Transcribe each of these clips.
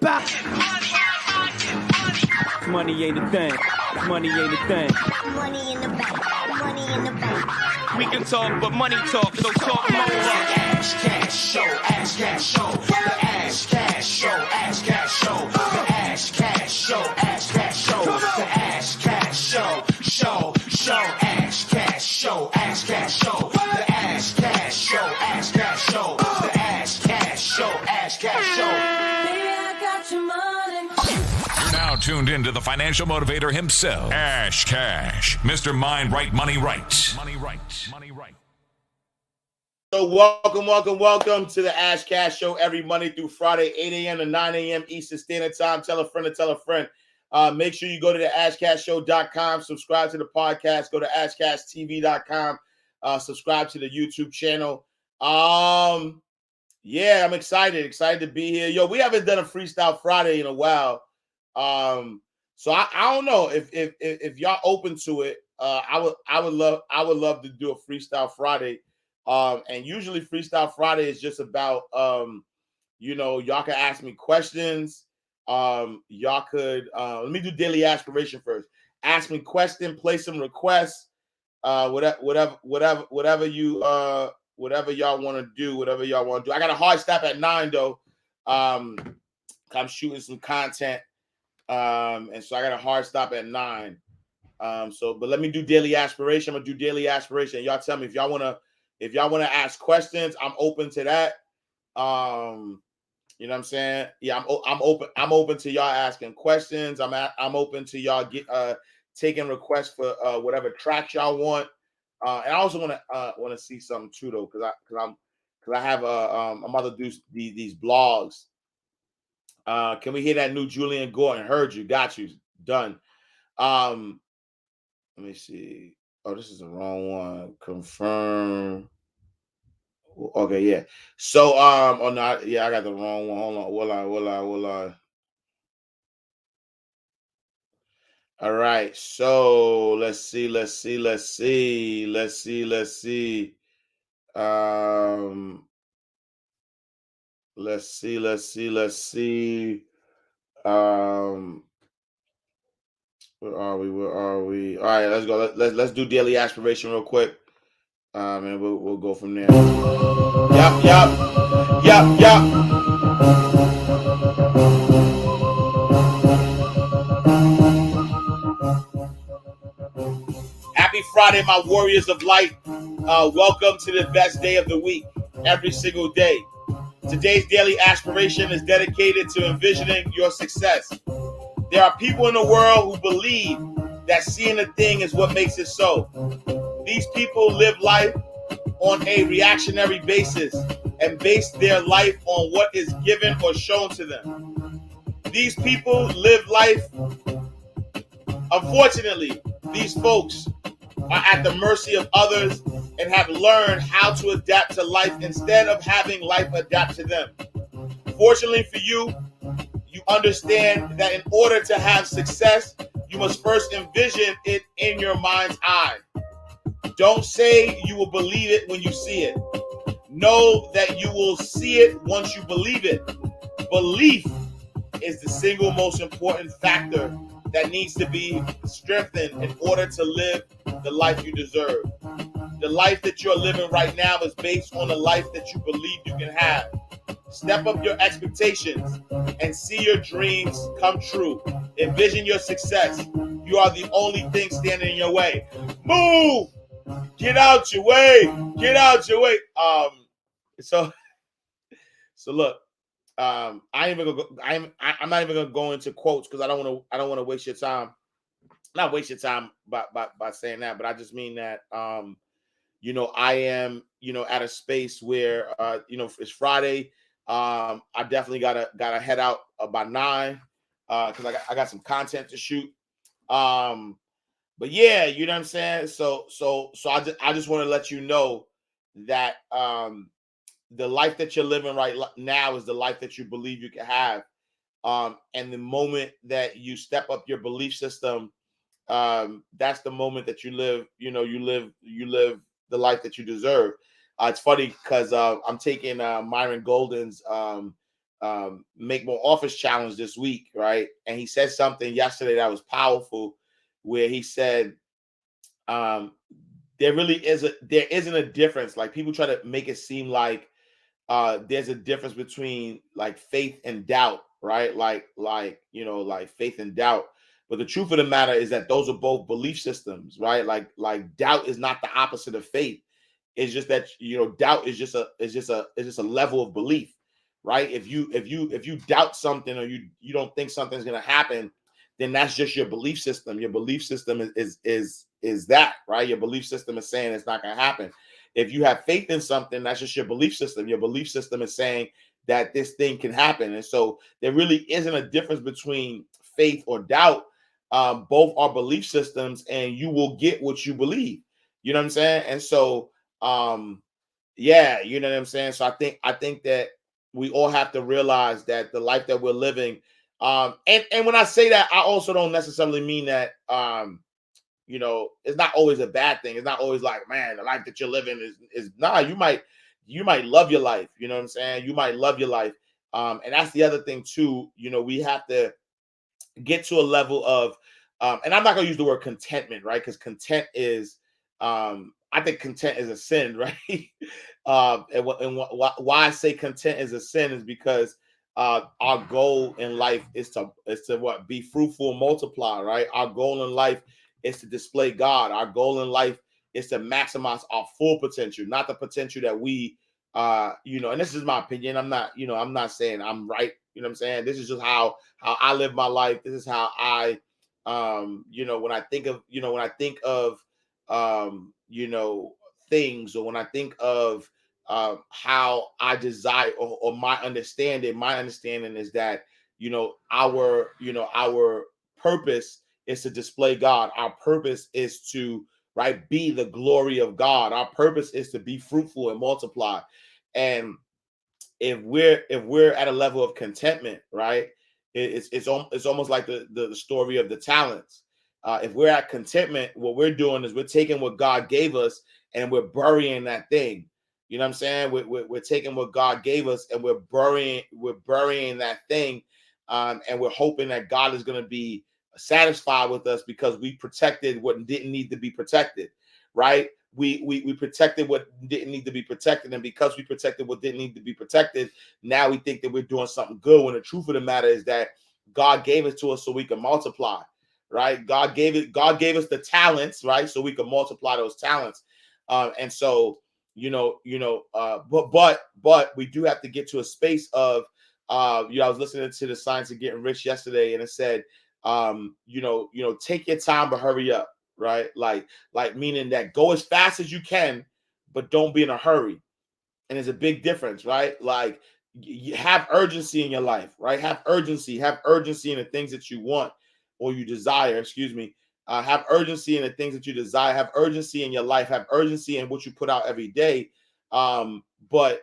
about. Money ain't a thing. Money ain't a thing. Money in the bank. Money in the bank. We can talk, but money talk, so talk more. Ash cash show, ash cash show, the ash cash show, ash cash show, the ash cash show, ash cash show, the ash cash show, show, ash cash show, ash cash show, the ash cash show, ash cash show, the ash cash show, ash cash show. Baby, I got your money. You're now tuned in to the financial motivator himself, Ash Cash, Mr. Mind Right, Money Right. Money Right, Money Right. So welcome to the Ash Cash Show every Monday through Friday, 8 a.m. to 9 a.m. Eastern Standard Time. Tell a friend to tell a friend. Make sure you go to the ashcashshow.com, subscribe to the podcast, go to ashcashtv.com, subscribe to the YouTube channel. Yeah, I'm excited to be here. Yo, we haven't done a Freestyle Friday in a while. So I don't know if y'all open to it. I would love to do a Freestyle Friday. And usually Freestyle Friday is just about, y'all can ask me questions. Y'all could, let me do daily aspiration first. Ask me question, play some requests, whatever y'all want to do, I got a hard stop at 9 though. I'm shooting some content. And so I got a hard stop at 9. But let me do daily aspiration. I'm gonna do daily aspiration. Y'all tell me if y'all want to ask questions, I'm open to that. You know what I'm saying? Yeah, I'm open to y'all asking questions. I'm open to y'all taking requests for whatever tracks y'all want. And I also want to see something too though, because I have I'm about to do these blogs. Can we hear that new Julian Gordon? Heard you, got you, done. Let me see. Oh, this is the wrong one. Confirm. Okay, yeah. So, oh no, yeah, I got the wrong one. Hold on. Will I? All right. So let's see. Let's see. Where are we? All right, let's go. Let's do daily aspiration real quick. And we'll go from there. Yup. Happy Friday, my warriors of light. Welcome to the best day of the week, every single day. Today's daily aspiration is dedicated to envisioning your success. There are people in the world who believe that seeing a thing is what makes it so. These people live life on a reactionary basis and base their life on what is given or shown to them. These people live life. Unfortunately, these folks are at the mercy of others and have learned how to adapt to life instead of having life adapt to them. Fortunately for you, you understand that in order to have success, you must first envision it in your mind's eye. Don't say you will believe it when you see it. Know that you will see it once you believe it. Belief is the single most important factor that needs to be strengthened in order to live the life you deserve. The life that you're living right now is based on the life that you believe you can have. Step up your expectations and see your dreams come true. Envision your success. You are the only thing standing in your way. Move! Get out your way. So look, I'm not even gonna go into quotes because I don't want to waste your time. Not waste your time by saying that, but I just mean that I am at a space where it's Friday. I definitely gotta head out by 9 because I got some content to shoot. But yeah, you know what I'm saying? So I just want to let you know that the life that you're living right now is the life that you believe you can have. And the moment that you step up your belief system, that's the moment that you live the life that you deserve. It's funny because I'm taking Myron Golden's Make More Office challenge this week, right? And he said something yesterday that was powerful, where he said, there isn't a difference. Like, people try to make it seem like there's a difference between like faith and doubt, right? Like faith and doubt. But the truth of the matter is that those are both belief systems, right? Like doubt is not the opposite of faith. It's just that, doubt is just a level of belief, right? If you doubt something, or you don't think something's gonna happen, then that's just your belief system. Your belief system is that, right? Your belief system is saying it's not gonna happen. If you have faith in something, that's just your belief system. Your belief system is saying that this thing can happen. And so there really isn't a difference between faith or doubt. Both are belief systems, and you will get what you believe. You know what I'm saying? And so, yeah, you know what I'm saying? So I think that we all have to realize that the life that we're living, and when I say that, I also don't necessarily mean that, it's not always a bad thing. It's not always like, man, the life that you're living is nah. You might love your life. You know what I'm saying? You might love your life. And that's the other thing too. We have to get to a level of, and I'm not gonna use the word contentment, right? Because content is, I think content is a sin, right? And why I say content is a sin is because our goal in life is to what? Be fruitful and multiply, right? Our goal in life is to display God. Our goal in life is to maximize our full potential, not the potential that we, and this is my opinion. I'm not saying I'm right. You know what I'm saying? This is just how I live my life. This is how I, when I think of, things, or when I think of how I desire, or my understanding is that, our purpose is to display God. Our purpose is to, right, be the glory of God. Our purpose is to be fruitful and multiply. And if we're at a level of contentment, right, it's almost like the story of the talents. If we're at contentment, what we're doing is we're taking what God gave us and we're burying that thing. You know what I'm saying? We're taking what God gave us and we're burying that thing, and we're hoping that God is going to be satisfied with us because we protected what didn't need to be protected, right? We protected what didn't need to be protected, and because we protected what didn't need to be protected, now we think that we're doing something good, when the truth of the matter is that God gave it to us so we can multiply, right? God gave us the talents, right, so we can multiply those talents. And so, but we do have to get to a space of, I was listening to the Science of Getting Rich yesterday, and it said, take your time, but hurry up, right? Like meaning that go as fast as you can, but don't be in a hurry. And there's a big difference, right? Like, you have urgency in your life, right? Have urgency in the things that you want or you desire, excuse me. Have urgency in the things that you desire, have urgency in your life, have urgency in what you put out every day. But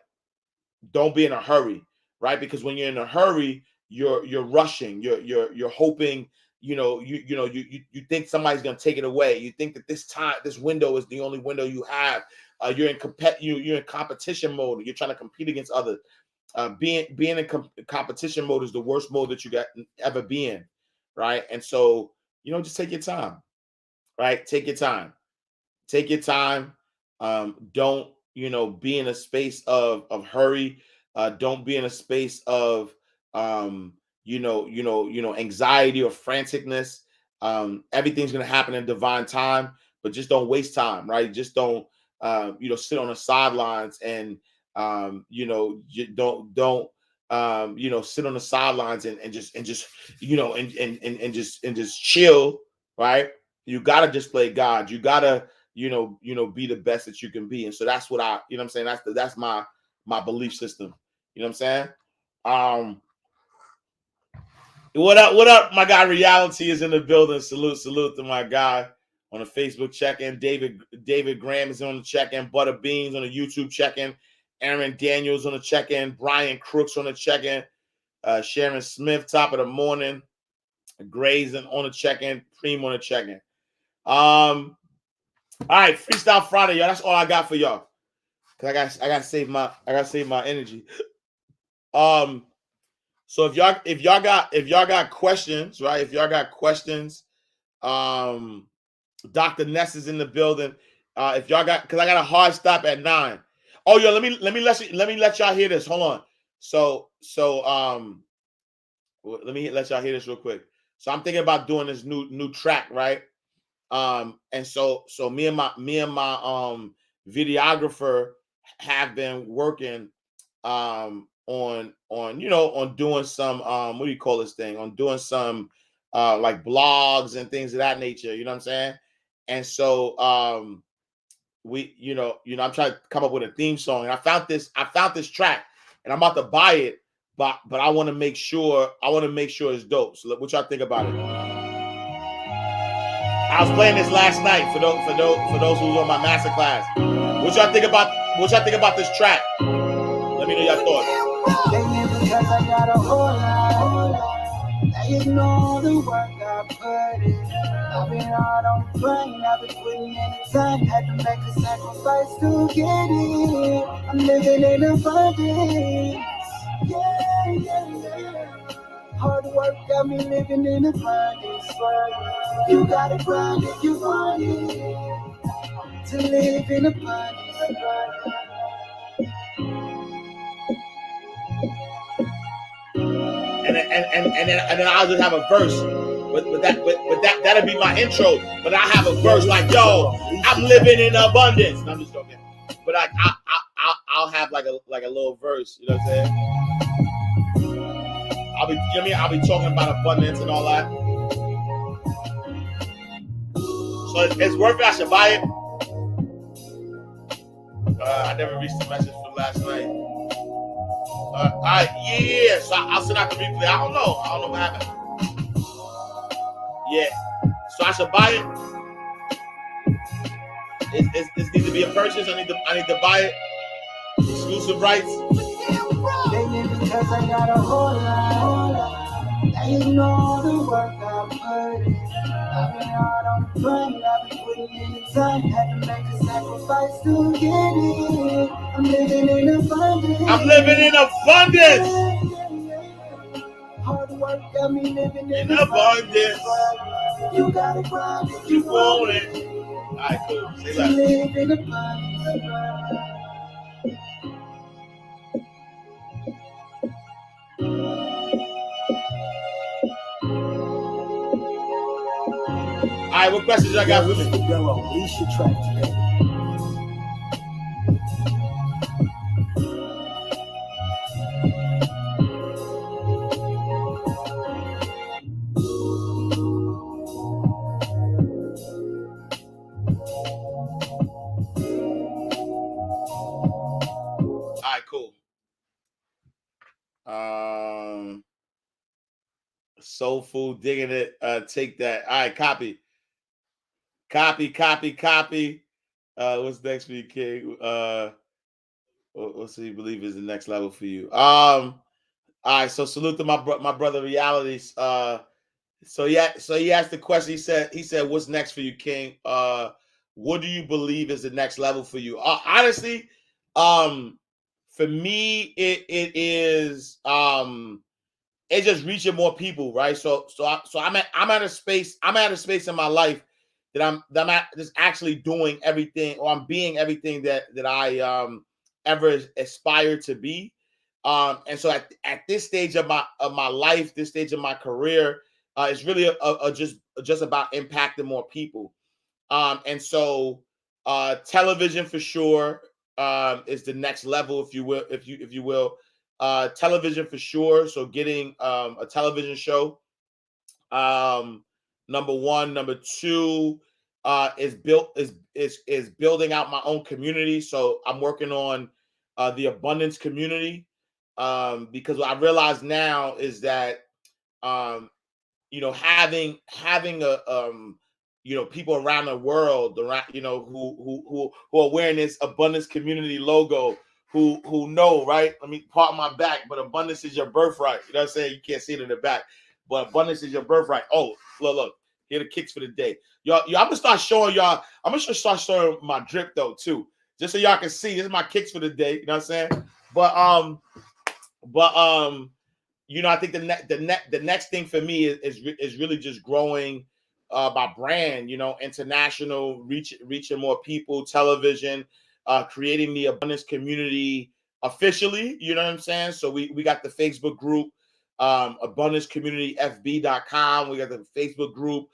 don't be in a hurry, right? Because when you're in a hurry, you're rushing, you're hoping, you think somebody's going to take it away. You think that this window is the only window you have. You're in competition mode. You're trying to compete against others. Being in competition mode is the worst mode that you got ever be in, right? And so, just take your time, right? Take your time. Don't, be in a space of hurry. Don't be in a space of, anxiety or franticness. Everything's going to happen in divine time, but just don't waste time, right? Just don't, sit on the sidelines and, you don't, sit on the sidelines and just chill, right? You got to display God. You got to, be the best that you can be. And so that's what I'm saying? That's my belief system. You know what I'm saying? What up? My guy Reality is in the building. Salute to my guy on the Facebook check-in. David Graham is on the check-in. Butter Beans on the YouTube check-in. Aaron Daniels on the check-in. Brian Crooks on the check-in. Sharon Smith, top of the morning. Grazen on the check-in. Preem on the check-in. All right, Freestyle Friday, y'all. That's all I got for y'all. Cause I got to save my energy. So if y'all got questions, right? If y'all got questions, Dr. Ness is in the building. If y'all got, because I got a hard stop at 9. Oh yeah, let me let y'all hear this. Hold on. So let me let y'all hear this real quick. So I'm thinking about doing this new track, right? And so me and my videographer have been working on doing some what do you call this thing? On doing some like blogs and things of that nature, you know what I'm saying? And so we I'm trying to come up with a theme song, and I found this track, and I'm about to buy it, but I want to make sure it's dope. So what y'all think about it? I was playing this last night for those who was on my master class. What y'all think about this track? Let me know your thoughts. Because I got a whole lot. They ignore the work I put in. I've been hard on the brain, I've been putting in the time. Had to make a sacrifice to get it. I'm living in abundance. Yeah. Hard work got me living in abundance. You gotta grind if you want it. To live in abundance. And then I'll just have a verse. But that'll be my intro. But I have a verse like, yo, I'm living in abundance. No, I'm just joking. But I'll have like a little verse. You know what I'm saying? I'll be talking about abundance and all that. So it's worth it. I should buy it. I never reached the message from last night. All right, yeah. So I'll send out the replay. I don't know what happened. Yeah. So I should buy it. It needs to be a purchase. I need to buy it. Exclusive rights. Because I got a whole lot. They ignore the work I put in. I've been hard on the brain, I've been putting in the time. Had to make a sacrifice to get it. I'm living in abundance. Hard work got me living in abundance. You gotta grind if you want it. Alright, cool. Say that. Live in abundance. All right, what questions y'all got for me? Release your track today. All right, cool. Soul Food digging it. Take that. All right, copy. What's next for you, King? What's he believe is the next level for you? All right, so salute to my brother Realities. So he asked the question. He said, "What's next for you, King? What do you believe is the next level for you?" Honestly, for me, it is it's just reaching more people, right? So I'm at a space in my life that I'm just actually doing everything, or I'm being everything that I ever aspired to be. And so at this stage of my life, this stage of my career, it's really just about impacting more people. And so television for sure is the next level, if you will. Television for sure. So getting a television show. Number one. Number two is building out my own community. So I'm working on the abundance community, because what I realize now is that having a people around the world who are wearing this abundance community logo, who know, right? Let me part my back, but abundance is your birthright. You know what I'm saying? You can't see it in the back, but abundance is your birthright. Oh, look. Here are the kicks for the day. Y'all, I'm gonna start showing y'all. I'm gonna start showing my drip though too, just so y'all can see. This is my kicks for the day. You know what I'm saying? But I think the next thing for me is really just growing my brand, international, reaching more people, television, creating the abundance community officially, you know what I'm saying? So we got the Facebook group, abundancecommunityfb.com. We got the Facebook group.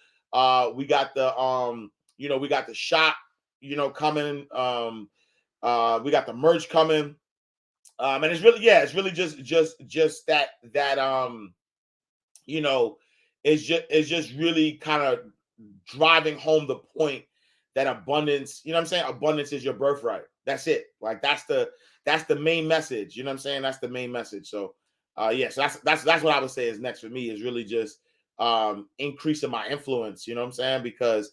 We got the we got the shop, coming. We got the merch coming. And it's really just that it's just really kind of driving home the point that abundance, abundance is your birthright. That's it. Like that's the main message. You know what I'm saying? That's the main message. So so that's what I would say is next for me, is really just increasing my influence, you know what I'm saying? Because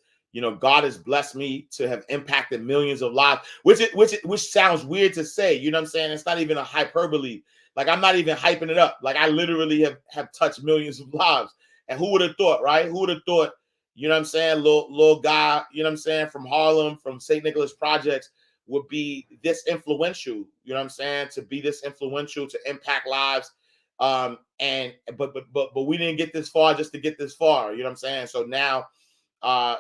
God has blessed me to have impacted millions of lives, which sounds weird to say, you know what I'm saying? It's not even a hyperbole. Like, I'm not even hyping it up. Like, I literally have touched millions of lives. And who would have thought, right? Who would have thought, you know what I'm saying, little guy, you know what I'm saying, from Harlem, from St. Nicholas Projects, would be this influential, you know what I'm saying, to be this influential, to impact lives. But we didn't get this far just to get this far, you know what I'm saying? So now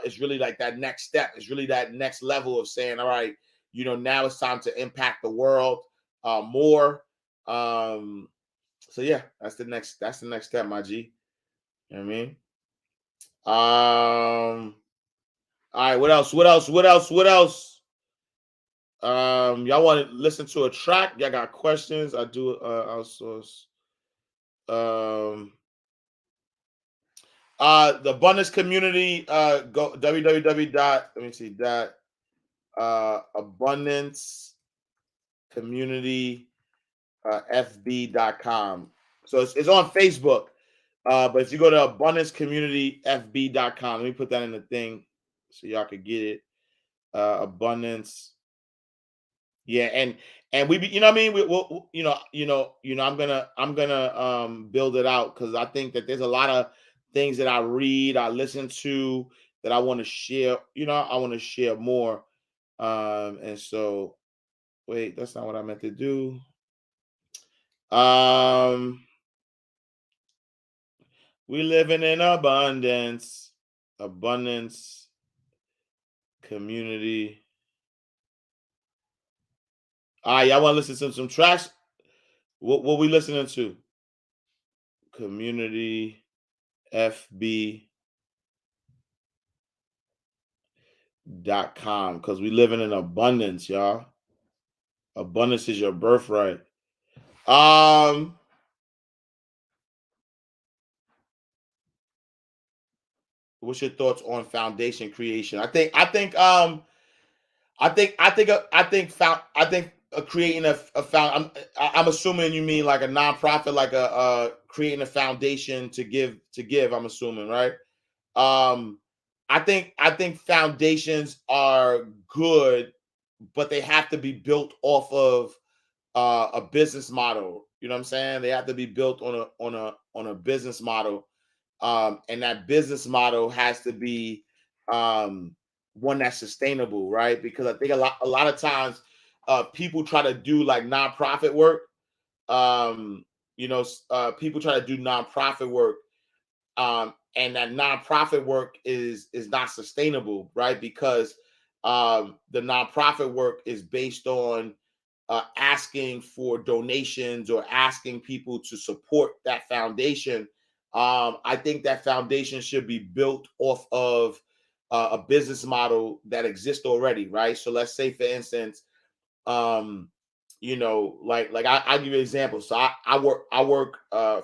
it's really like that next step. It's really that next level of saying, all right, now it's time to impact the world more. So yeah, that's the next step, my G. You know what I mean? All right, what else? Y'all want to listen to a track? Y'all got questions? I do outsource. The abundance community, go abundancecommunityfb.com. So it's on Facebook. But if you go to abundancecommunityfb.com, let me put that in the thing so y'all could get it. Abundance. Yeah, and we be, you know what I mean? We'll I'm gonna build it out, because I think that there's a lot of things that I read, I listen to, that I want to share. I want to share more. And so, wait, that's not what I meant to do. We living in abundance community. All right, y'all want to listen to some tracks? What we listening to? Community FB.com, because we living in abundance, y'all. Abundance is your birthright. What's your thoughts on foundation creation? I think creating a found. I'm assuming you mean like a nonprofit, like a creating a foundation to give. I'm assuming, right? I think foundations are good, but they have to be built off of a business model. You know what I'm saying? They have to be built on a business model, and that business model has to be one that's sustainable, right? Because I think a lot of times people try to do like nonprofit work. People try to do nonprofit work, and that nonprofit work is not sustainable, right? Because the nonprofit work is based on asking for donations or asking people to support that foundation. I think that foundation should be built off of a business model that exists already, right? So let's say, for instance, like I give you an example. So I work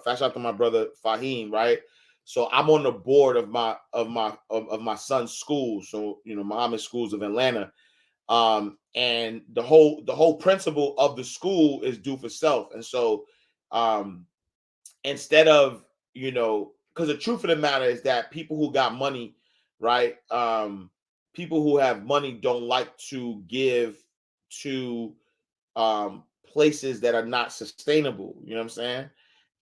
fast out to my brother Fahim, right? So I'm on the board of my son's school. So Muhammad Schools of Atlanta. And the whole principle of the school is do for self. And so instead of, because the truth of the matter is that people who got money, right? People who have money don't like to give to places that are not sustainable. You know what I'm saying?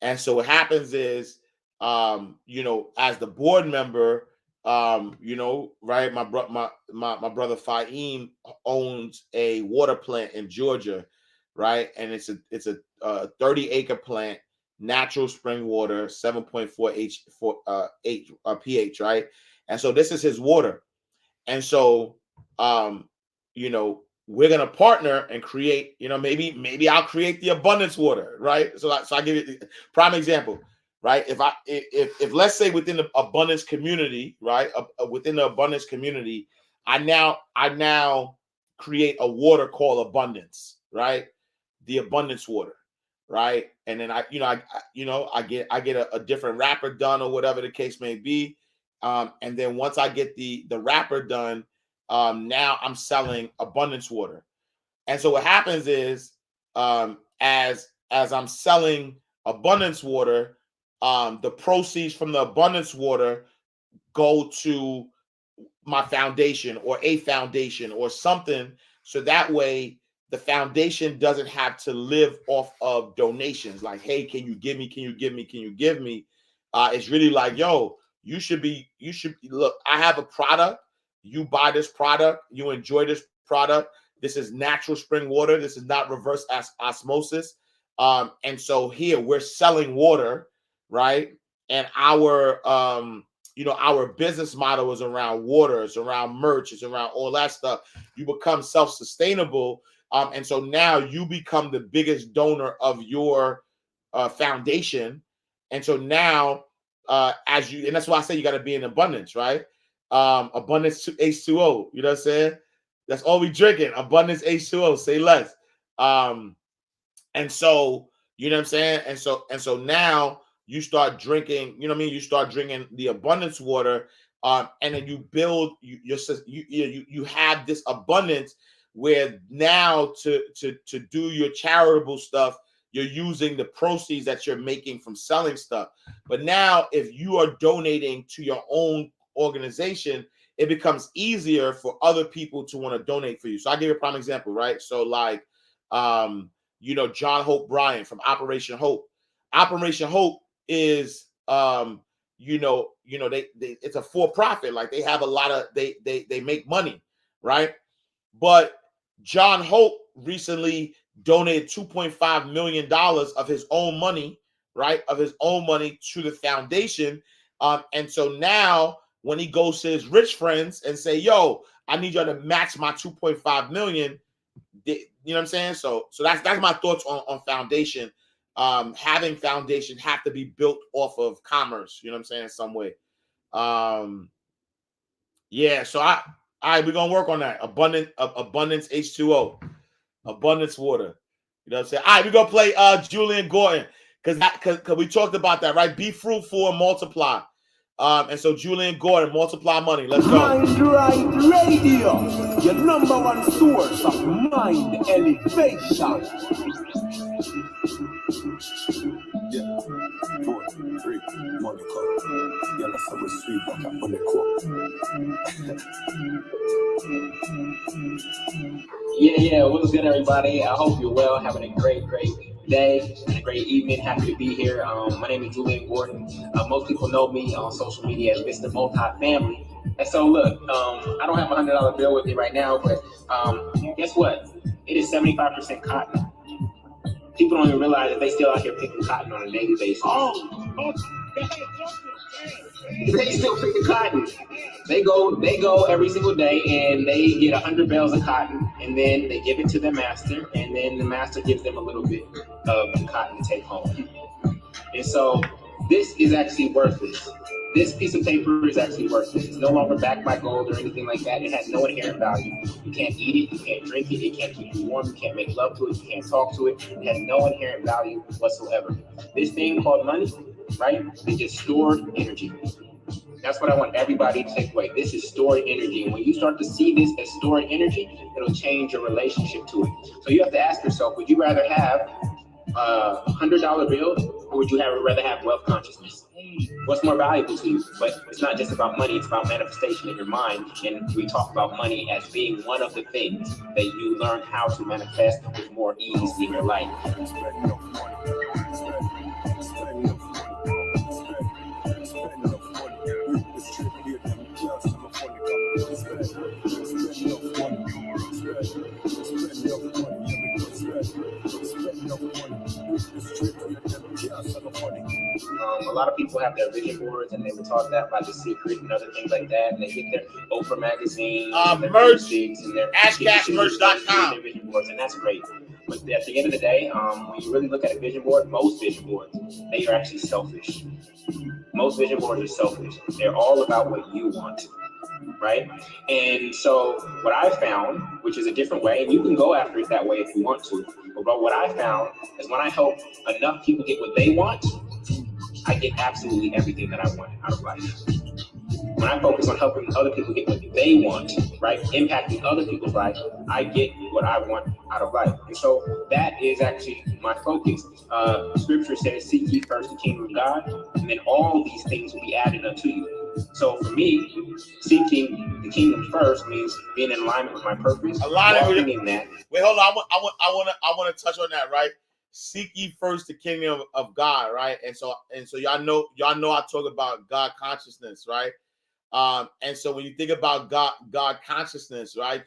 And so what happens is, as the board member, right, my brother Fahim owns a water plant in Georgia, right? And it's a 30-acre plant, natural spring water, 7.4 pH, right? And so this is his water. And so, you know, we're gonna partner and create. You know, maybe I'll create the abundance water, right? So I give you a prime example, right? If let's say within the abundance community, right, within the abundance community, I now create a water called abundance, right? The abundance water, right? And then I get a different wrapper done or whatever the case may be. And then once I get the wrapper done, now I'm selling abundance water. And so what happens is, as I'm selling abundance water, the proceeds from the abundance water go to my foundation or a foundation or something. So that way the foundation doesn't have to live off of donations. Like, hey, can you give me? Can you give me? Can you give me? It's really like, yo, you should look, I have a product. You buy this product. You enjoy this product. This is natural spring water. This is not reverse osmosis. And so here we're selling water, right? And our business model is around water, it's around merch, it's around all that stuff. You become self-sustainable. And so now you become the biggest donor of your foundation. And so now, and that's why I say you got to be in abundance, right? Abundance H2O, you know what I'm saying? That's all we drinking. Abundance H2O, say less. And so, you know what I'm saying? And so now you start drinking, you know what I mean? You start drinking the abundance water, and then you build you have this abundance where now to do your charitable stuff, you're using the proceeds that you're making from selling stuff. But now if you are donating to your own organization, it becomes easier for other people to want to donate for you. So I'll give you a prime example, right? So like, John Hope Bryan from Operation Hope. Operation Hope is, it's a for-profit. Like they have a lot of, they make money, right? But John Hope recently donated $2.5 million of his own money, right? Of his own money to the foundation. And so now when he goes to his rich friends and say, yo, I need y'all to match my 2.5 million. You know what I'm saying? So that's my thoughts on foundation. Having foundation have to be built off of commerce, you know what I'm saying, in some way. Yeah, so all right, we're gonna work on that. Abundance H2O, abundance water. You know what I'm saying? All right, we're gonna play Julian Gordon because we talked about that, right? Be fruitful and multiply. And so Julian Gordon, multiply money. Let's go. Mind Right Radio, your number one source of mind elevation. Yeah, 4, 3, money cup. Yeah, let's have a sweet butter on the cup. Yeah, what's good, everybody? I hope you're well, having a great day and a great evening. Happy to be here. My name is Julian Gordon. Most people know me on social media as Mr. Multifamily. And so, look, I don't have a $100 bill with me right now, but guess what? It is 75% cotton. People don't even realize that they still out here picking cotton on a daily basis. They still pick the cotton. They go every single day and they get 100 bales of cotton, and then they give it to their master, and then the master gives them a little bit of the cotton to take home. And so this is actually worthless. This piece of paper is actually worthless. It's no longer backed by gold or anything like that. It has no inherent value. You can't eat it. You can't drink it. It can't keep you warm. You can't make love to it. You can't talk to it. It has no inherent value whatsoever. This thing called money, right? It's just stored energy. That's what I want everybody to take away. This is stored energy. And when you start to see this as stored energy, it'll change your relationship to it. So you have to ask yourself, would you rather have a $100 bill, or would you rather have wealth consciousness? What's more valuable to you? But it's not just about money, it's about manifestation in your mind. And we talk about money as being one of the things that you learn how to manifest with more ease in your life. people have their vision boards, and they were taught that by The Secret and other things like that, and they get their Oprah magazine, their merch, basics, and their ashcashmerch.com. their vision boards, and that's great. But at the end of the day, when you really look at a vision board, most vision boards, they are actually selfish. Most vision boards are selfish. They're all about what you want, right? And so what I found, which is a different way, and you can go after it that way if you want to, but what I found is when I help enough people get what they want, I get absolutely everything that I want out of life. When I focus on helping other people get what they want, right, impacting other people's life, I get what I want out of life. And so that is actually my focus. Scripture says, seek ye first the kingdom of God, and then all these things will be added unto you. So for me, seeking the kingdom first means being in alignment with my purpose. Aligning in that. Wait, hold on. I want to touch on that, right? Seek ye first the kingdom of God, right? And so y'all know I talk about God consciousness, right? And so when you think about God consciousness, right?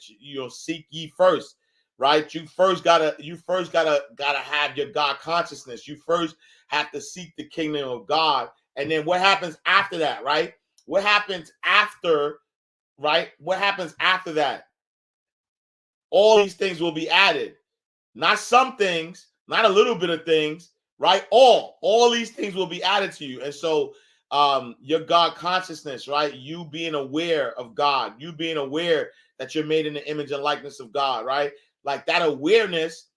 Seek ye first, right? You first gotta have your God consciousness. You first have to seek the kingdom of God, and then what happens after that, right? What happens after, right? What happens after that? All these things will be added, not some things, not a little bit of things, right? All these things will be added to you, and so. Your God consciousness, right? You being aware of God, you being aware that you're made in the image and likeness of God, right? Like that awareness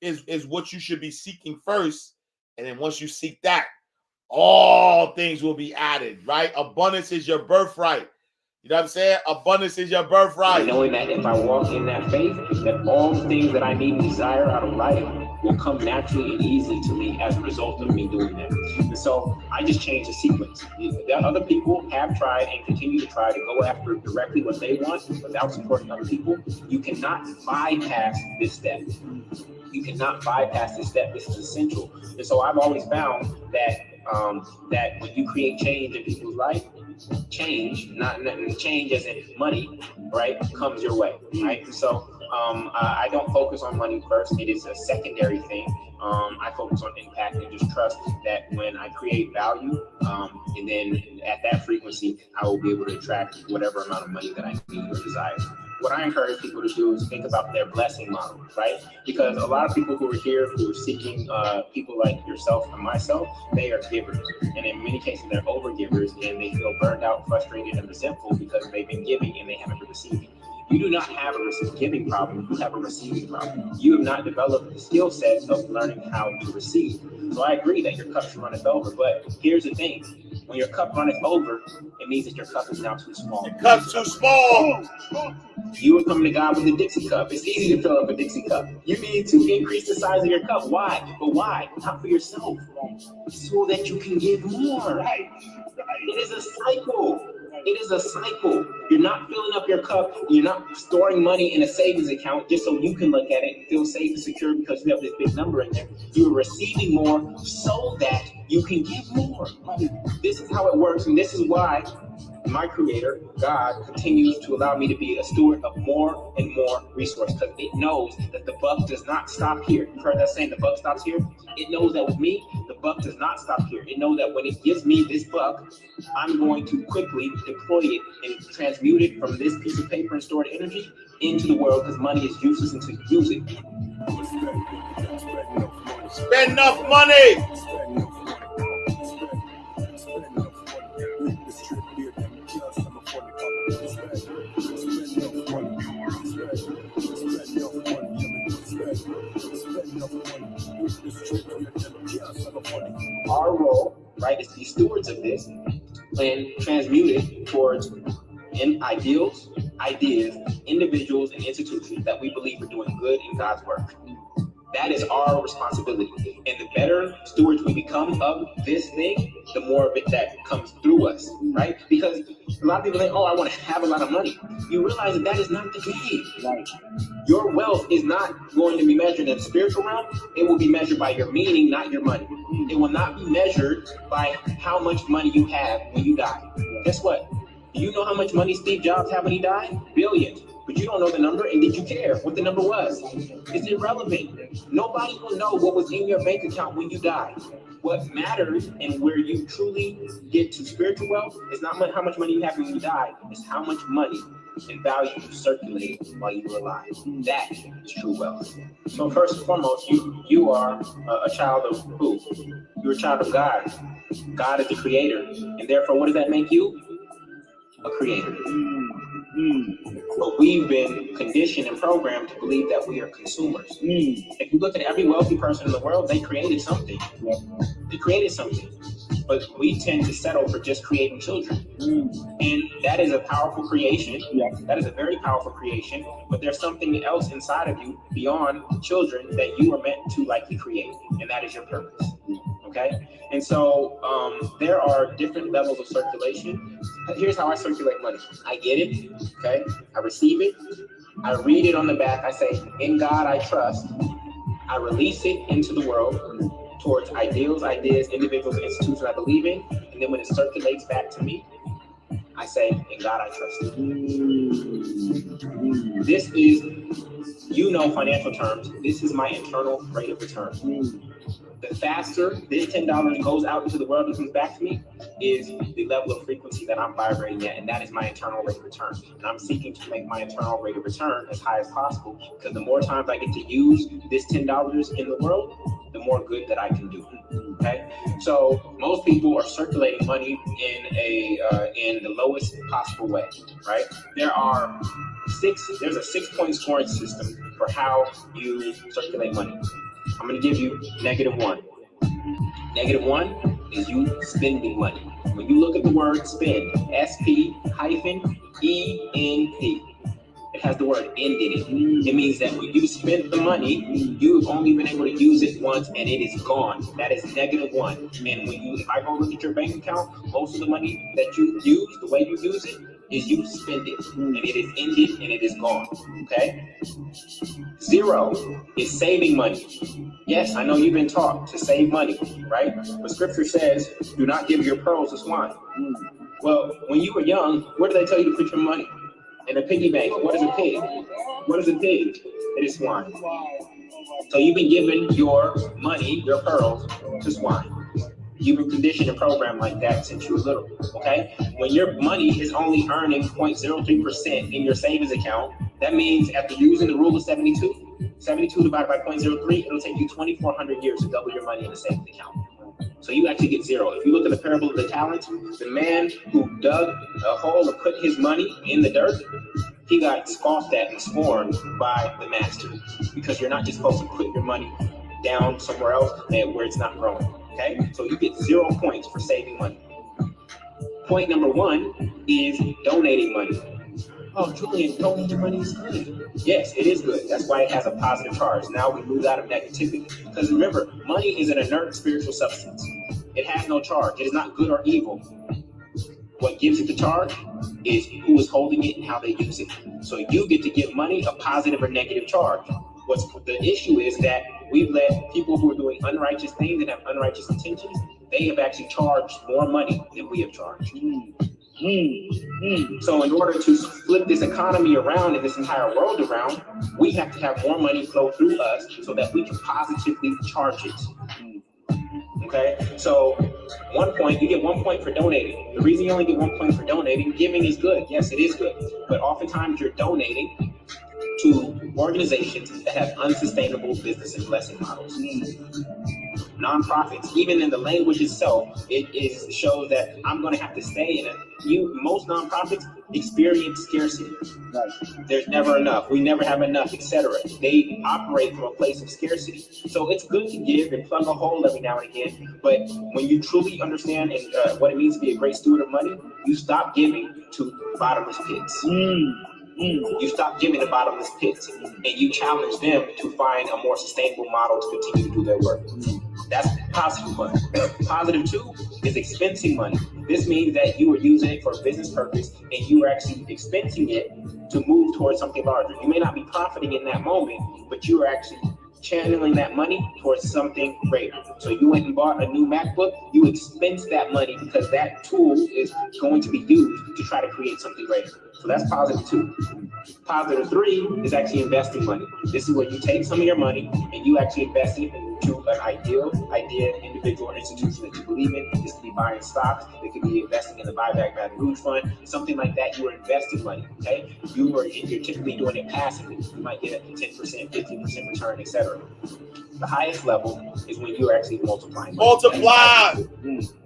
is what you should be seeking first. And then once you seek that, all things will be added, right? Abundance is your birthright. You know what I'm saying? Abundance is your birthright. Knowing that if I walk in that faith, that all the things that I need and desire out of life will come naturally and easily to me as a result of me doing that. And so I just changed the sequence. Other people have tried and continue to try to go after directly what they want without supporting other people. You cannot bypass this step. You cannot bypass this step. This is essential. And so I've always found that that when you create change in people's life, change, not change as in money, right, comes your way, right? And so I don't focus on money first. It is a secondary thing. I focus on impact and just trust that when I create value, and then at that frequency, I will be able to attract whatever amount of money that I need or desire. What I encourage people to do is think about their blessing model, right? Because a lot of people who are here, who are seeking people like yourself and myself, they are givers. And in many cases, they're over-givers, and they feel burned out, frustrated, and resentful because they've been giving and they haven't been receiving. You do not have a giving problem, you have a receiving problem. You have not developed the skill sets of learning how to receive. So I agree that your cup should runneth over, but here's the thing. When your cup runneth over, it means that your cup is now too small. The cup's too small. You are coming to God with a Dixie cup. It's easy to fill up a Dixie cup. You need to increase the size of your cup. Why? But why? Not for yourself. So that you can give more. Right. It is a cycle. It is a cycle. You're not filling up your cup. You're not storing money in a savings account just so you can look at it and feel safe and secure because you have this big number in there. You're receiving more so that you can give more. This is how it works, and this is why my creator, God, continues to allow me to be a steward of more and more resources because it knows that the buck does not stop here. You've heard that saying, the buck stops here? It knows that with me, the buck does not stop here. It knows that when it gives me this buck, I'm going to quickly deploy it and transmute it from this piece of paper and stored energy into the world because money is useless until you use it. Spend enough money. Our role, right, is to be stewards of this and transmute it towards ideals, ideas, individuals, and institutions that we believe are doing good in God's work. That is our responsibility. And the better stewards we become of this thing, the more of it that comes through us, right? Because a lot of people think, oh, I want to have a lot of money. You realize that that is not the game. Right? Your wealth is not going to be measured in the spiritual realm. It will be measured by your meaning, not your money. It will not be measured by how much money you have when you die. Guess what? Do you know how much money Steve Jobs had when he died? Billions. But you don't know the number, and did you care what the number was? It's irrelevant. Nobody will know what was in your bank account when you die. What matters and where you truly get to spiritual wealth is not how much money you have when you die, it's how much money and value you circulate while you were alive. That is true wealth. So first and foremost, you are a child of who? You're a child of God. God is the creator. And therefore, what does that make you? A creator. But we've been conditioned and programmed to believe that we are consumers. If you look at every wealthy person in the world, they created something. They created something. But we tend to settle for just creating children. And that is a powerful creation. That is a very powerful creation. But there's something else inside of you beyond children that you are meant to likely create. And that is your purpose. Okay? And so there are different levels of circulation. Here's how I circulate money. I get it. Okay? I receive it. I read it on the back. I say, in God I trust. I release it into the world towards ideals, ideas, individuals, and institutions I believe in. And then when it circulates back to me, I say, in God I trust. This is, financial terms, this is my internal rate of return. The faster this $10 goes out into the world and comes back to me is the level of frequency that I'm vibrating at, and that is my internal rate of return. And I'm seeking to make my internal rate of return as high as possible, because the more times I get to use this $10 in the world, the more good that I can do. Okay, so most people are circulating money in the lowest possible way. Right? There's a 6-point scoring system for how you circulate money. I'm going to give you -1. -1 is you spending money. When you look at the word spend, SP-END, it has the word end in it. It means that when you spent the money, you've only been able to use it once and it is gone. That is -1. And if I go look at your bank account, most of the money that you use, the way you use it, is you spend it, and it is ended and it is gone. Okay? 0 is saving money. Yes, I know you've been taught to save money, right? But scripture says, do not give your pearls to swine. Well, when you were young, where did they tell you to put your money? In a piggy bank. What is a pig? What is a pig? It is swine. So you've been giving your money, your pearls, to swine. You've been conditioned and programmed like that since you were little, okay? When your money is only earning 0.03% in your savings account, that means after using the rule of 72 divided by 0.03, it'll take you 2,400 years to double your money in a savings account. So you actually get 0. If you look at the parable of the talents, the man who dug a hole and put his money in the dirt, he got scoffed at and scorned by the master, because you're not just supposed to put your money down somewhere else where it's not growing. Okay, so you get 0 points for saving money. Point number 1 is donating money. Oh, Julian, donating money is good. Yes, it is good. That's why it has a positive charge. Now we move out of negativity. Because remember, money is an inert spiritual substance. It has no charge. It is not good or evil. What gives it the charge is who is holding it and how they use it. So you get to give money a positive or negative charge. The issue is that we've let people who are doing unrighteous things and have unrighteous intentions, they have actually charged more money than we have charged. So in order to flip this economy around and this entire world around, we have to have more money flow through us so that we can positively charge it. Okay, so 1 point, you get 1 point for donating. The reason you only get 1 point for donating, giving is good. Yes, it is good. But oftentimes you're donating to organizations that have unsustainable business and blessing models. Nonprofits, even in the language itself, it shows that I'm going to have to stay in it. Most nonprofits experience scarcity. There's never enough. We never have enough, etc. They operate from a place of scarcity. So it's good to give and plug a hole every now and again. But when you truly understand what it means to be a great steward of money, you stop giving to bottomless pits. You stop giving to bottomless pits, and you challenge them to find a more sustainable model to continue to do their work. That's positive money. Positive 2 is expensing money. This means that you are using it for a business purpose, and you are actually expensing it to move towards something larger. You may not be profiting in that moment, but you are actually channeling that money towards something greater. So you went and bought a new MacBook, you expense that money because that tool is going to be used to try to create something greater. So that's positive 2. Positive 3 is actually investing money. This is where you take some of your money and you actually invest it to an idea, individual or institution that you believe in. This could be buying stocks. It could be investing in the buyback Baton Rouge fund, something like that. You are investing money. Okay, you're typically doing it passively. You might get a 10%, 15% return, etc. The highest level is when you're actually multiplying. Multiply.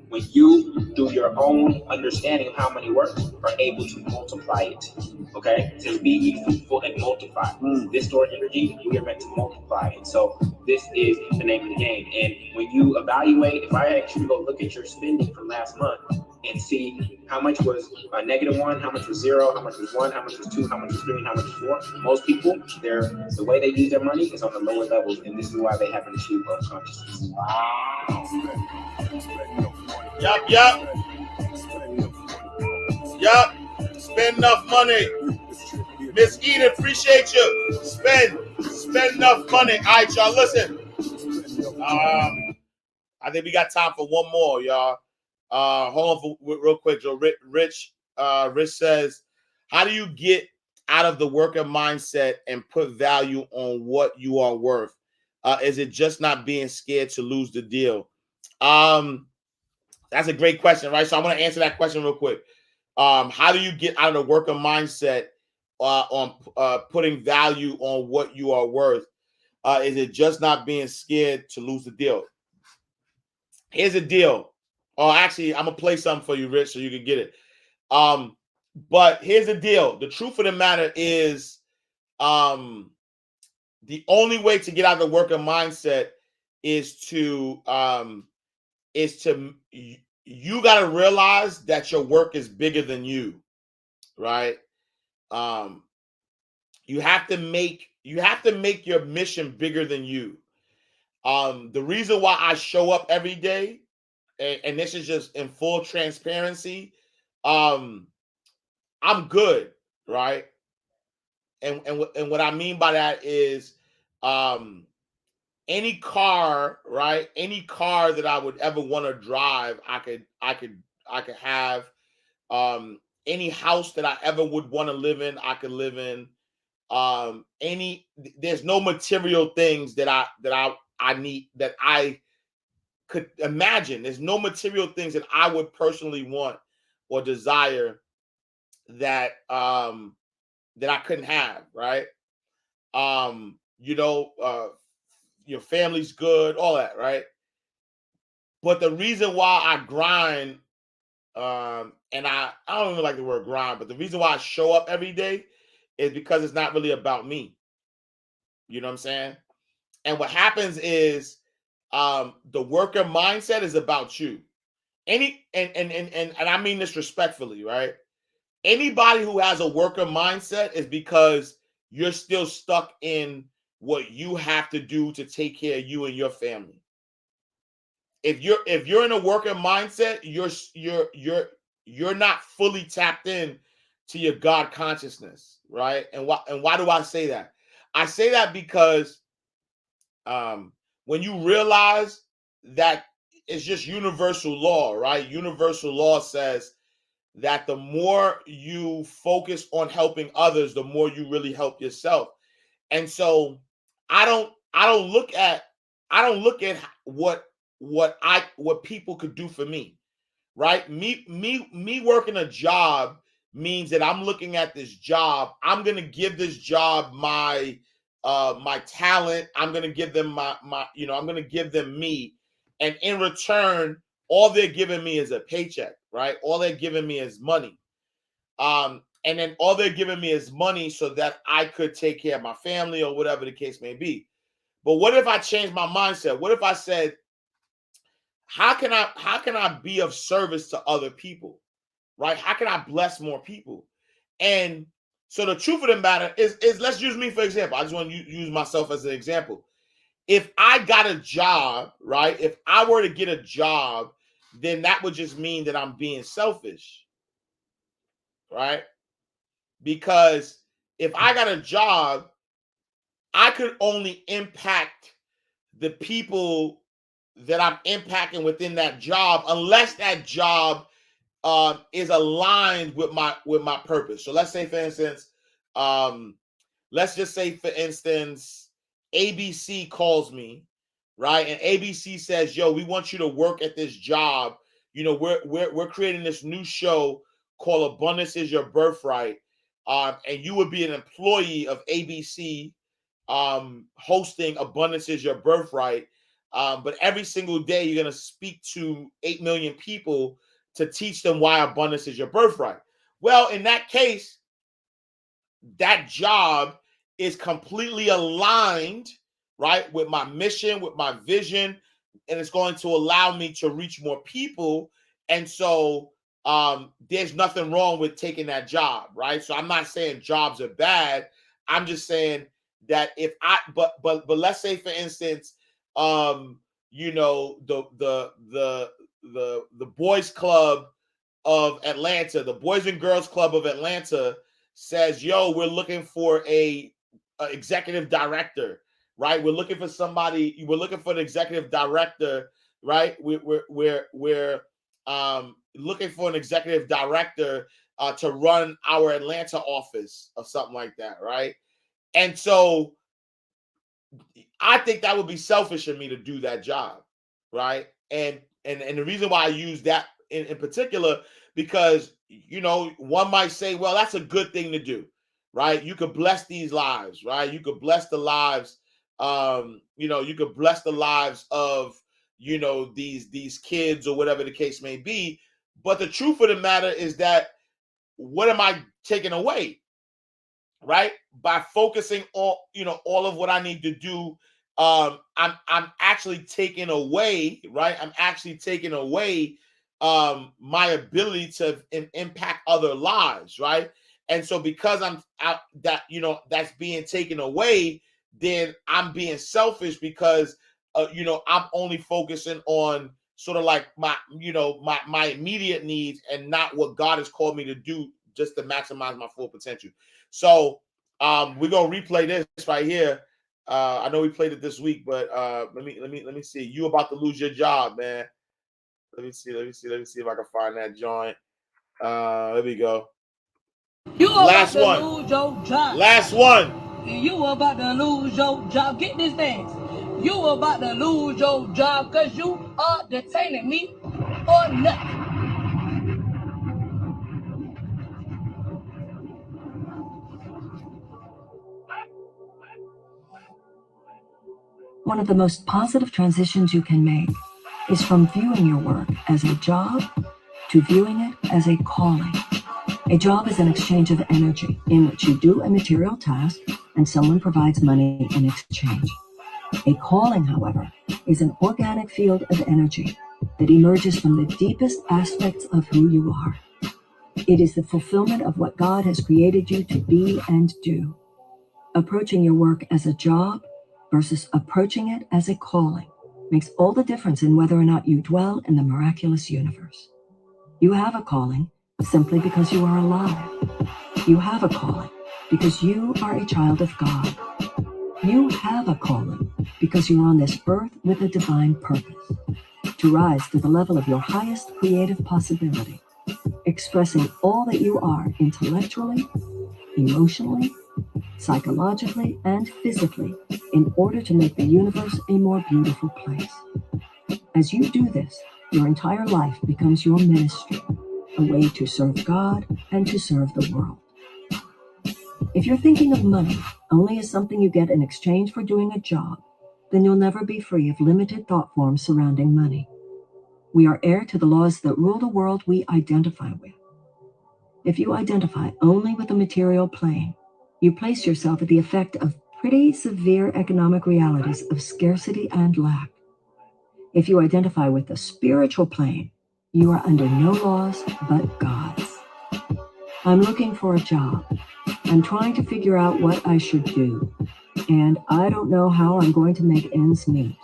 When you, through your own understanding of how money works, are able to multiply it. Okay? It says, be ye fruitful and multiply. This stored energy, we are meant to multiply. And so this is the name of the game. And when you evaluate, if I actually go look at your spending from last month and see how much was a -1, how much was 0, how much was 1, how much was 2, how much was 3, and how much was 4. Most people, the way they use their money is on the lower levels, and this is why they haven't achieved wealth consciousness. Wow. Yup. Spend enough money. Miss Eden, appreciate you. Spend enough money. All right, y'all, listen. I think we got time for one more, y'all. Hold on for real quick, Joe. Rich says, how do you get out of the worker mindset and put value on what you are worth? Is it just not being scared to lose the deal? That's a great question, right? So I want to answer that question real quick. How do you get out of the worker mindset on putting value on what you are worth? Is it just not being scared to lose the deal? Here's the deal. Oh, actually, I'm gonna play something for you, Rich, so you can get it. But here's the deal. The truth of the matter is, the only way to get out of the worker mindset is to you got to realize that your work is bigger than you, right? You have to make your mission bigger than you. The reason why I show up every day, and this is just in full transparency, I'm good, right? And what I mean by that is, any car, right? Any car that I would ever want to drive, I could have. Any house that I ever would want to live in, I could live in. There's no material things that I need that I could imagine. There's no material things that I would personally want or desire that that I couldn't have, right? Your family's good, all that, right? But the reason why I grind, and I don't even like the word grind, but the reason why I show up every day is because it's not really about me. You know what I'm saying? And what happens is, the worker mindset is about you. And I mean this respectfully, right? Anybody who has a worker mindset is because you're still stuck in what you have to do to take care of you and your family. If you're in a worker mindset, you're not fully tapped in to your God consciousness, right? And why do I say that? I say that because when you realize that it's just universal law, right? Universal law says that the more you focus on helping others, the more you really help yourself. And so I don't look at what people could do for me, right? Me working a job means that I'm looking at this job. I'm going to give this job my talent. I'm going to give them I'm going to give them me. And in return, all they're giving me is a paycheck, right? All they're giving me is money. And then all they're giving me is money so that I could take care of my family or whatever the case may be. But what if I changed my mindset? What if I said, how can I be of service to other people, right? How can I bless more people? And so the truth of the matter is let's use me for example. I just want to use myself as an example. If I got a job, right? If I were to get a job, then that would just mean that I'm being selfish, right? Because if I got a job, I could only impact the people that I'm impacting within that job, unless that job is aligned with my purpose. So let's say, for instance, ABC calls me right? And ABC says, yo, we want you to work at this job. You know, we're creating this new show called Abundance is Your Birthright. And you would be an employee of ABC, hosting Abundance is Your Birthright. But every single day you're going to speak to 8 million people to teach them why abundance is your birthright. Well, in that case, that job is completely aligned, right, with my mission, with my vision, and it's going to allow me to reach more people. And so there's nothing wrong with taking that job, right? So I'm not saying jobs are bad. I'm just saying that if I, but let's say, for instance, you know, the boys club of Atlanta, the Boys and Girls Club of Atlanta says, yo, we're looking for a executive director, right? We're looking for somebody, we're looking for an executive director, right? We're looking for an executive director to run our Atlanta office or something like that, right? And so I think that would be selfish of me to do that job, right? And the reason why I use that in particular, because, you know, one might say, well, that's a good thing to do, right? You could bless these lives, right? You could bless the lives, you know, you could bless the lives of, you know, these kids or whatever the case may be. But the truth of the matter is that, what am I taking away, right? By focusing on, you know, all of what I need to do, I'm actually taking away, right? I'm actually taking away my ability to impact other lives, right? And so because I'm out, that, you know, that's being taken away, then I'm being selfish because you know, I'm only focusing on sort of like my, you know, my immediate needs and not what God has called me to do, just to maximize my full potential. So we're gonna replay this right here. I know we played it this week, but let me see. You about to lose your job, man. Let me see if I can find that joint. There we go. You Last about to one. lose your job. Last one. You about to lose your job. Get this thing. You about to lose your job because you are detaining me or nothing. One of the most positive transitions you can make is from viewing your work as a job to viewing it as a calling. A job is an exchange of energy in which you do a material task and someone provides money in exchange. A calling, however, is an organic field of energy that emerges from the deepest aspects of who you are. It is the fulfillment of what God has created you to be and do. Approaching your work as a job versus approaching it as a calling makes all the difference in whether or not you dwell in the miraculous universe. You have a calling simply because you are alive. You have a calling because you are a child of God. You have a calling because you're on this earth with a divine purpose, to rise to the level of your highest creative possibility, expressing all that you are intellectually, emotionally, psychologically, and physically in order to make the universe a more beautiful place. As you do this, your entire life becomes your ministry, a way to serve God and to serve the world. If you're thinking of money only as something you get in exchange for doing a job, then you'll never be free of limited thought forms surrounding money. We are heir to the laws that rule the world we identify with. If you identify only with the material plane, you place yourself at the effect of pretty severe economic realities of scarcity and lack. If you identify with the spiritual plane, you are under no laws but God's. I'm looking for a job. I'm trying to figure out what I should do, and I don't know how I'm going to make ends meet,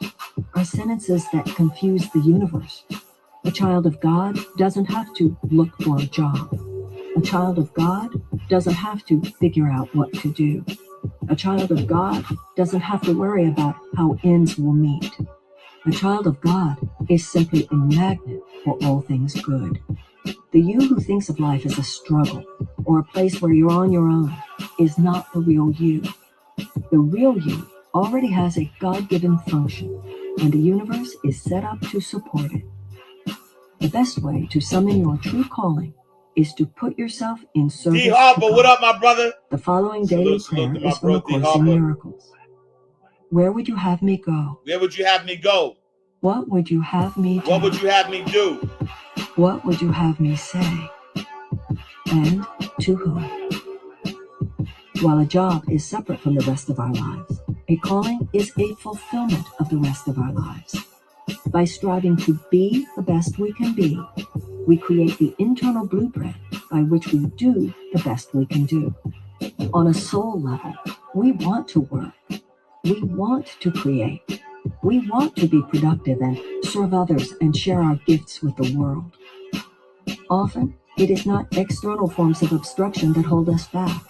are sentences that confuse the universe. A child of God doesn't have to look for a job. A child of God doesn't have to figure out what to do. A child of God doesn't have to worry about how ends will meet. A child of God is simply a magnet for all things good. The you who thinks of life as a struggle or a place where you're on your own is not the real you. The real you already has a God-given function. and the universe is set up to support it. The best way to summon your true calling is to put yourself in service. D. Harper, what up, my brother? The following daily prayer is from A Course in Miracles. Where would you have me go? Where would you have me go? What would you have me do? What would you have me do? What would you have me say? And to whom? While a job is separate from the rest of our lives, a calling is a fulfillment of the rest of our lives. By striving to be the best we can be, we create the internal blueprint by which we do the best we can do. On a soul level, we want to work. We want to create. We want to be productive and serve others and share our gifts with the world. Often, it is not external forms of obstruction that hold us back,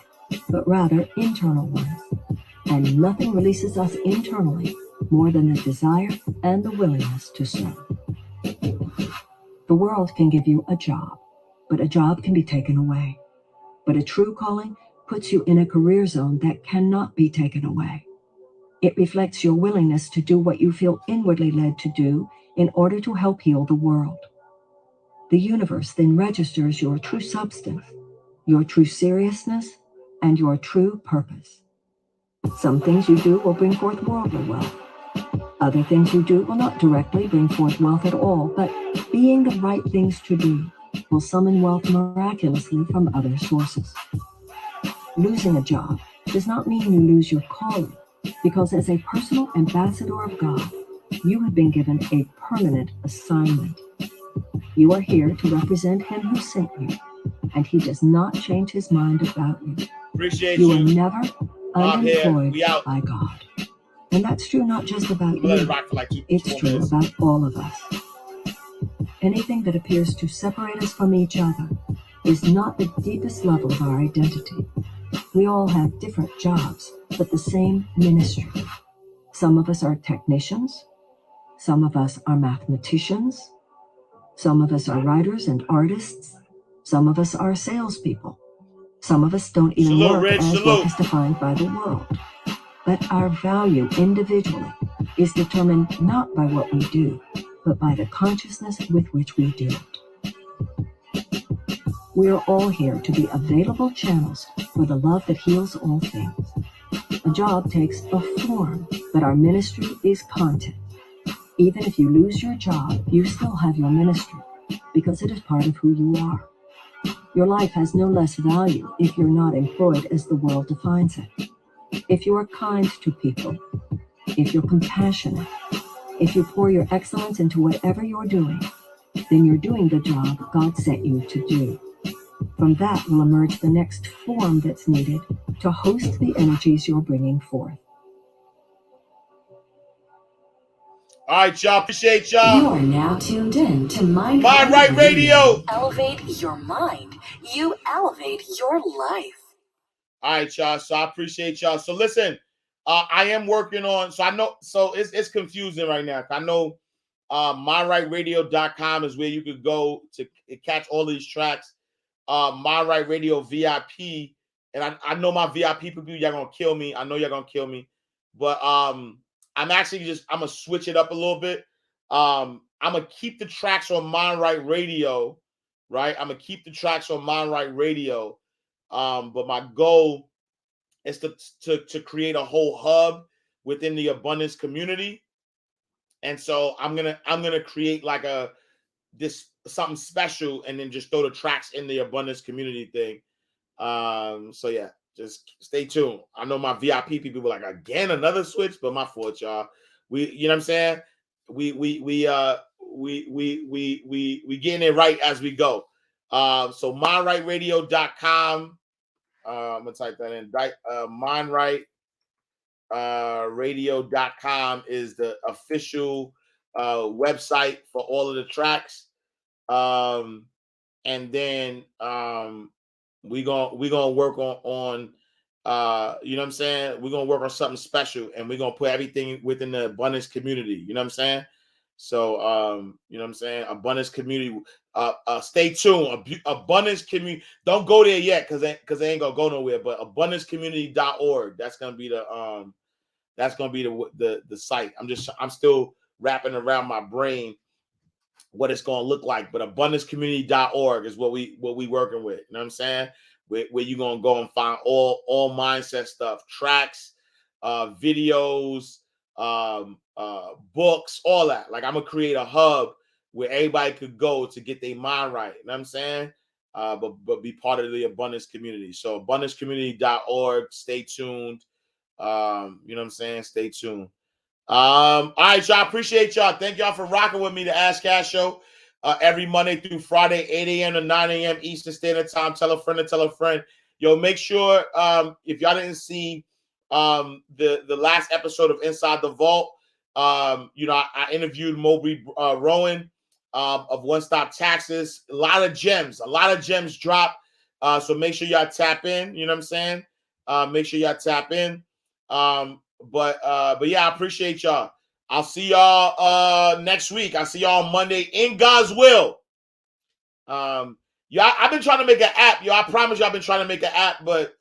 but rather internal ones. And nothing releases us internally more than the desire and the willingness to serve. The world can give you a job, but a job can be taken away. But a true calling puts you in a career zone that cannot be taken away. It reflects your willingness to do what you feel inwardly led to do in order to help heal the world. The universe then registers your true substance, your true seriousness, and your true purpose. Some things you do will bring forth worldly wealth. Other things you do will not directly bring forth wealth at all, but being the right things to do will summon wealth miraculously from other sources. Losing a job does not mean you lose your calling, because as a personal ambassador of God, you have been given a permanent assignment. You are here to represent Him who sent you, and He does not change His mind about you. Appreciate you. You are never unemployed by God. And that's true not just about you. It's true about all of us. Anything that appears to separate us from each other is not the deepest level of our identity. We all have different jobs, but the same ministry. Some of us are technicians. Some of us are mathematicians. Some of us are writers and artists. Some of us are salespeople. Some of us don't even work as work is defined by the world. But our value individually is determined not by what we do, but by the consciousness with which we do it. We are all here to be available channels for the love that heals all things. A job takes a form, but our ministry is content. Even if you lose your job, you still have your ministry, because it is part of who you are. Your life has no less value if you're not employed as the world defines it. If you are kind to people, if you're compassionate, if you pour your excellence into whatever you're doing, then you're doing the job God sent you to do. From that will emerge the next form that's needed to host the energies you're bringing forth. All right, y'all. Appreciate y'all. You are now tuned in to Mind Right Radio. Elevate your mind. You elevate your life. All right, y'all. So I appreciate y'all. So listen, I am working on. So I know. So it's confusing right now. I know MindRightRadio.com is where you could go to catch all these tracks. Mind Right Radio VIP, and I know my VIP people, y'all gonna kill me. I know y'all gonna kill me, but I'm actually I'm gonna switch it up a little bit. I'm gonna keep the tracks on Mind Right Radio, right? I'm gonna keep the tracks on Mind Right Radio. But my goal is to create a whole hub within the abundance community. And so I'm gonna create like something special and then just throw the tracks in the abundance community thing. So yeah, just stay tuned. I know my VIP people were like, again, another switch, but my fault, y'all. You know what I'm saying? We getting it right as we go. So mindrightradio.com. I'm gonna type that in. Mindrightradio.com is the official website for all of the tracks. And then we're gonna work on you know what I'm saying? We're gonna work on something special, and we're gonna put everything within the abundance community. You know what I'm saying? So you know what I'm saying? Abundance community. Stay tuned. Abundance community. Don't go there yet because they ain't gonna go nowhere. But abundancecommunity.org. That's gonna be the site. I'm still wrapping around my brain what it's going to look like. But abundancecommunity.org is what we working with. You know what I'm saying? Where you're going to go and find all mindset stuff, tracks, videos, books, all that. Like, I'm going to create a hub where everybody could go to get their mind right. You know what I'm saying? But be part of the abundance community. So abundancecommunity.org. Stay tuned. You know what I'm saying? Stay tuned. All right, y'all. Appreciate y'all. Thank y'all for rocking with me, the Ash Cash Show, every Monday through Friday, 8 a.m. to 9 a.m. Eastern Standard Time. Tell a friend to tell a friend. Yo, make sure if y'all didn't see the last episode of Inside the Vault, you know, I interviewed Moby Rowan of One Stop Taxes. A lot of gems drop. So make sure y'all tap in. You know what I'm saying? Make sure y'all tap in. But yeah, I appreciate y'all. I'll see y'all next week. I'll see y'all on Monday in God's will. Yeah, I've been trying to make an app. Yo, I promise you I've been trying to make an app, but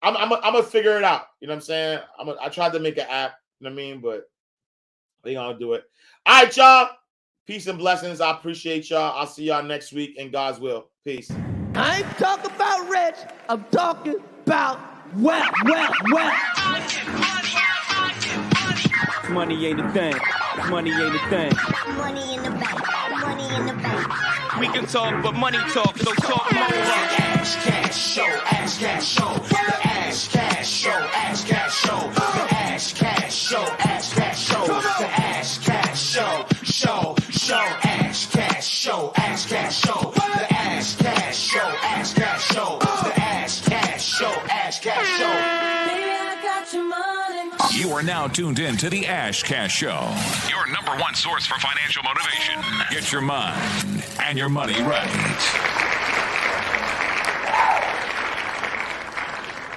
I'm gonna figure it out. You know what I'm saying? I tried to make an app, you know what I mean, but we gonna do it. All right, y'all. Peace and blessings. I appreciate y'all. I'll see y'all next week in God's will. Peace. I ain't talking about rich. I'm talking about well. Money ain't a thing. Money ain't a thing. Money in the bank. Money in the bank. We can talk, but money talk, so talk more. Ash Cash Show, Ash Cash Show, the Ash Cash Show, Ash Cash Show, the Ash Cash Show, Ash Cash Show, the Ash Cash Show, Ash Cash Show, Ash Cash Show, the Ash Cash Show, Ash Cash Show, the Ash Cash Show, Ash Cash Show. Baby, I got your money. You are now tuned in to the Ash Cash Show, your number one source for financial motivation. Get your mind and your money right.